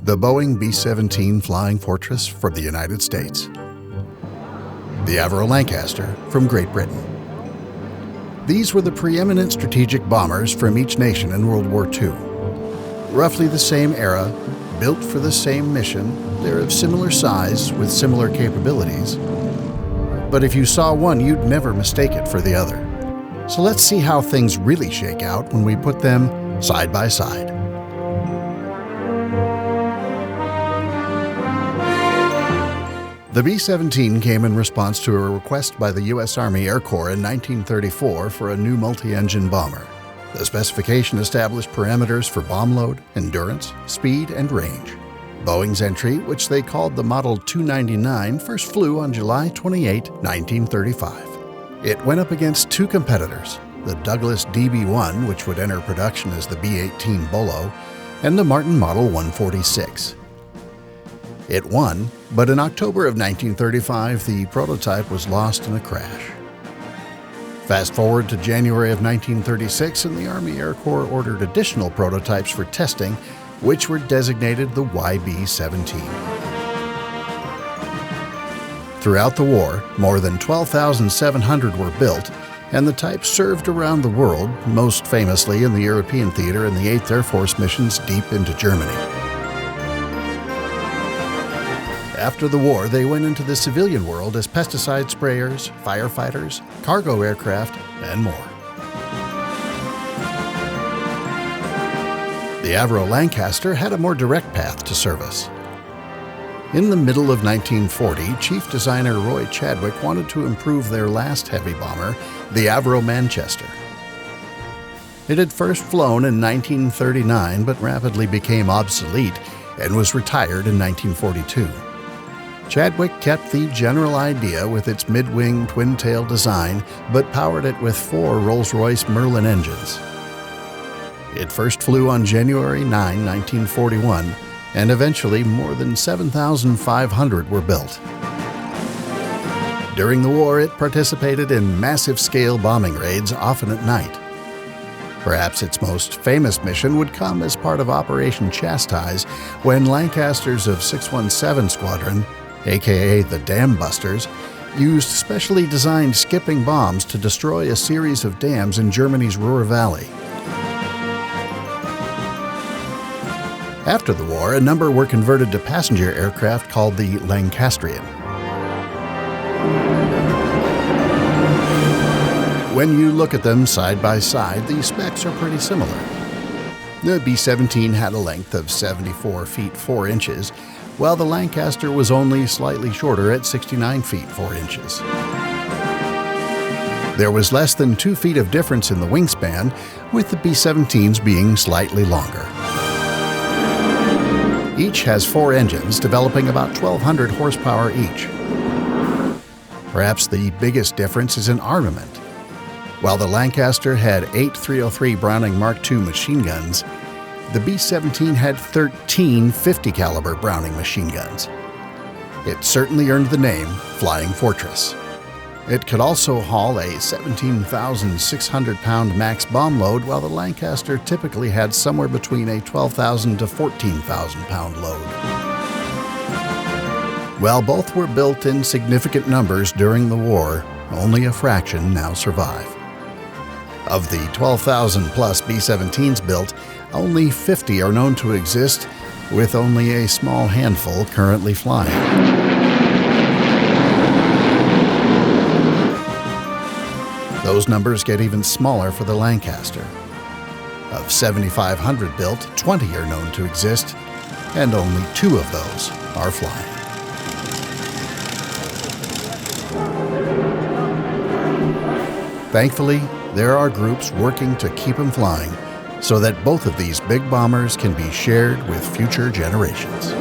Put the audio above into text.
The Boeing B-17 Flying Fortress from the United States. The Avro Lancaster from Great Britain. These were the preeminent strategic bombers from each nation in World War II. Roughly the same era, built for the same mission, they're of similar size with similar capabilities. But if you saw one, you'd never mistake it for the other. So let's see how things really shake out when we put them side by side. The B-17 came in response to a request by the U.S. Army Air Corps in 1934 for a new multi-engine bomber. The specification established parameters for bomb load, endurance, speed, and range. Boeing's entry, which they called the Model 299, first flew on July 28, 1935. It went up against two competitors, the Douglas DB-1, which would enter production as the B-18 Bolo, and the Martin Model 146. It won, but in October of 1935, the prototype was lost in a crash. Fast forward to January of 1936, and the Army Air Corps ordered additional prototypes for testing, which were designated the YB-17. Throughout the war, more than 12,700 were built, and the type served around the world, most famously in the European theater and the 8th Air Force missions deep into Germany. After the war, they went into the civilian world as pesticide sprayers, firefighters, cargo aircraft, and more. The Avro Lancaster had a more direct path to service. In the middle of 1940, Chief Designer Roy Chadwick wanted to improve their last heavy bomber, the Avro Manchester. It had first flown in 1939 but rapidly became obsolete and was retired in 1942. Chadwick kept the general idea with its mid-wing twin-tail design, but powered it with 4 Rolls-Royce Merlin engines. It first flew on January 9, 1941, and eventually more than 7,500 were built. During the war, it participated in massive-scale bombing raids, often at night. Perhaps its most famous mission would come as part of Operation Chastise, when Lancasters of 617 Squadron, aka the Dam Busters, used specially designed skipping bombs to destroy a series of dams in Germany's Ruhr Valley. After the war, a number were converted to passenger aircraft called the Lancastrian. When you look at them side by side, the specs are pretty similar. The B-17 had a length of 74 feet 4 inches, while the Lancaster was only slightly shorter at 69 feet 4 inches. There was less than 2 feet of difference in the wingspan, with the B-17s being slightly longer. Each has 4 engines, developing about 1,200 horsepower each. Perhaps the biggest difference is in armament. While the Lancaster had 8 303 Browning Mark II machine guns, the B-17 had 13 50 caliber Browning machine guns. It certainly earned the name Flying Fortress. It could also haul a 17,600-pound max bomb load, while the Lancaster typically had somewhere between a 12,000 to 14,000-pound load. While both were built in significant numbers during the war, only a fraction now survive. Of the 12,000-plus B-17s built, only 50 are known to exist, with only a small handful currently flying. Those numbers get even smaller for the Lancaster. Of 7,500 built, 20 are known to exist, and only 2 of those are flying. Thankfully, there are groups working to keep them flying so that both of these big bombers can be shared with future generations.